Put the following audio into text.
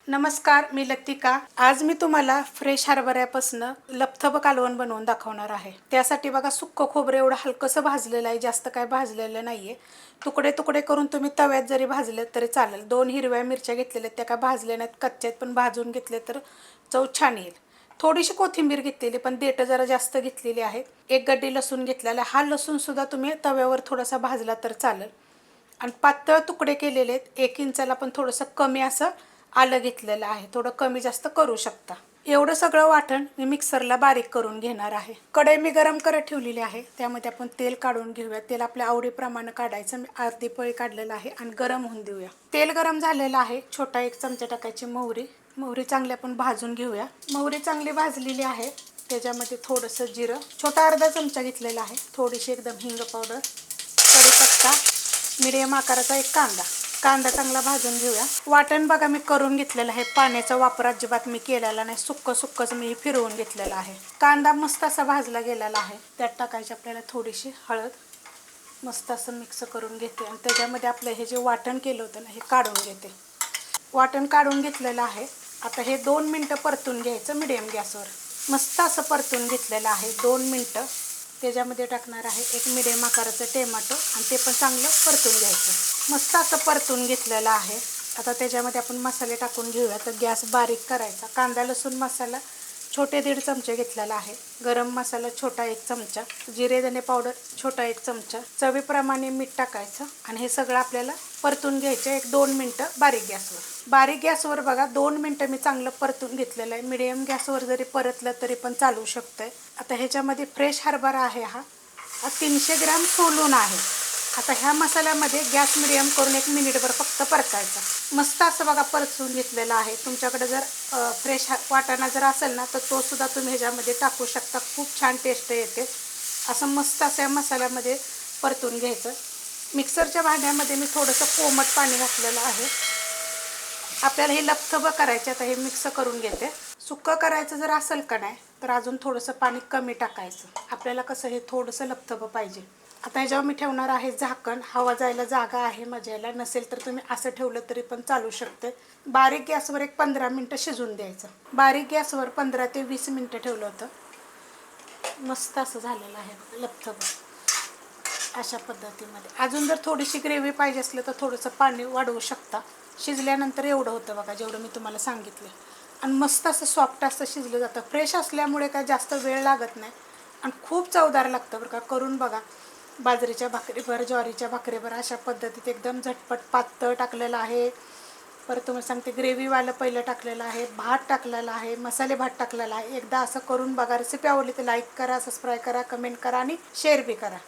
नमस्कार, मी लतिका। आज मी तुम्हाला फ्रेश हरभऱ्यापासून लपथबं कालवण बनवून दाखवणार आहे। त्यासाठी बघा सुक्क खोबरं एवढं हलकंसं भाजलेलं आहे, जास्त काय भाजलेलं नाहीये। तुकडे तुकडे करून तुम्ही तव्यात जरी भाजले तरी चालेल। 2 हिरव्या मिरच्या घेतलेल्या, त्या काय भाजल्या नाहीत, कच्च्यात पण भाजून घेतले तर चव छान येईल। थोडीशी कोथिंबीर घेतलेली, पण देठ जरा जास्त घेतलेली आहे। एक गड्डी लसूण घेतलेला, हा लसूण सुद्धा तुम्ही तव्यावर थोडासा भाजला तर चालेल। आणि पातळ तुकडे केलेले आहेत, 1 इंचाला पण थोडंसं कमी असं आलं घेतलेलं आहे, थोडं कमी जास्त करू शकता। एवढं सगळं वाटण मी मिक्सरला बारीक करून घेणार आहे। कढई मी गरम करत ठेवलेली आहे, त्यामध्ये आपण तेल काढून घेऊया। तेल आपल्या आवडीप्रमाणे काढायचं, मी अर्धी पळी काढलेलं आहे आणि गरम होऊन देऊया। तेल गरम झालेलं आहे, छोटा 1 चमचा टाकायची मोहरी चांगली आपण भाजून घेऊया। मोहरी चांगली भाजलेली आहे, त्याच्यामध्ये थोडंसं जिरं, छोटा अर्धा चमचा घेतलेला आहे, थोडीशी एकदम हिंग पावडर, कढीपत्ता, मीडियम आकाराचा 1 कांदा चांगला भाजून घेऊया। वाटण बघा मी करून घेतलेलं आहे, पाण्याचा वापर अजिबात मी केलेला नाही, सुक्कच मी फिरवून घेतलेला आहे। कांदा मस्त असा भाजला गेलेला आहे, त्यात टाकायची आपल्याला थोडीशी हळद, मस्त असं मिक्स करून घेते आणि त्याच्यामध्ये आपलं हे जे वाटण केलं होतं ना, हे काढून घेते। वाटण काढून घेतलेलं आहे, आता हे 2 मिनिटं परतून घ्यायचं मीडियम गॅसवर। मस्त असं परतून घेतलेलं आहे 2 मिनिटं। त्याच्यामध्ये टाकणार आहे 1 मीडियम आकाराचं टोमॅटो आणि ते पण चांगलं परतून घ्यायचं। मस्त असं परतून घेतलेलं आहे। आता त्याच्यामध्ये आपण मसाले टाकून घेऊया। तर गॅस बारीक करायचा। कांदा लसूण मसाला छोटे 1.5 चमचे घेतलेला आहे, गरम मसाला छोटा 1 चमचा, जिरे धने पावडर छोटा 1 चमचा, चवीप्रमाणे मीठ टाकायचं आणि हे सगळं आपल्याला परतून घ्यायचं 1-2 मिनिटं बारीक गॅसवर बघा 2 मिनिटं मी चांगलं परतून घेतलेलं आहे। मीडियम गॅसवर जरी परतलं तरी पण चालू शकतंय। आता ह्याच्यामध्ये फ्रेश हरभरा आहे, हा 300 ग्रॅम सोलून आहे। आता ह्या मसाल्यामध्ये गॅस मीडियम करून 1 मिनिटभर फक्त परतायचा। मस्त असं बघा परतून घेतलेलं आहे। तुमच्याकडे जर फ्रेश वाटाणा जर असेल ना, तर तो सुद्धा तुम्ही ह्याच्यामध्ये टाकू शकता, खूप छान टेस्ट येते। असं मस्त असं या मसाल्यामध्ये परतून घ्यायचं। मिक्सरच्या भांड्यामध्ये मी थोडंसं कोमट पाणी घातलेलं आहे। आपल्याला हे लपथबं करायचे, आता हे मिक्स करून घेते। सुक्कं करायचं जर असेल का नाही, तर अजून थोडंसं पाणी कमी टाकायचं। आपल्याला कसं हे थोडंसं लपथबं पाहिजे। आता ह्याच्यावर मी ठेवणार आहे झाकण, हवा जायला जागा आहे माझ्याला, नसेल तर तुम्ही असं ठेवलं तरी पण चालू शकते। बारीक गॅसवर 15 मिनिटं शिजून द्यायचं। बारीक गॅसवर 15 ते 20 मिनिटं ठेवलं होतं। मस्त असं झालेलं आहे लपथबं अशा पद्धतीमध्ये। अजून जर थोडीशी ग्रेव्ही पाहिजे असलं तर थोडंसं पाणी वाढवू शकता। शिजल्यानंतर एवढं होतं बघा, जेवढं मी तुम्हाला सांगितलं। आणि मस्त असं सॉफ्ट असं शिजलं जातं। फ्रेश असल्यामुळे काय जास्त वेळ लागत नाही आणि खूप चवदार लागतं बरं का, करून बघा। बाजरीच्या भाकरीवर, ज्वारीच्या भाकरीवर अशा पद्धतीत एकदम झटपट। पातळ टाकलेलं आहे, परत तुम्हाला सांगते ग्रेव्हीवालं पहिलं टाकलेलं आहे, भात टाकलेला आहे, मसाले भात टाकलेला आहे। एकदा असं करून बघा। रेसिपी आवडली तर लाईक करा, सबस्क्राईब करा, कमेंट करा आणि शेअर बी करा।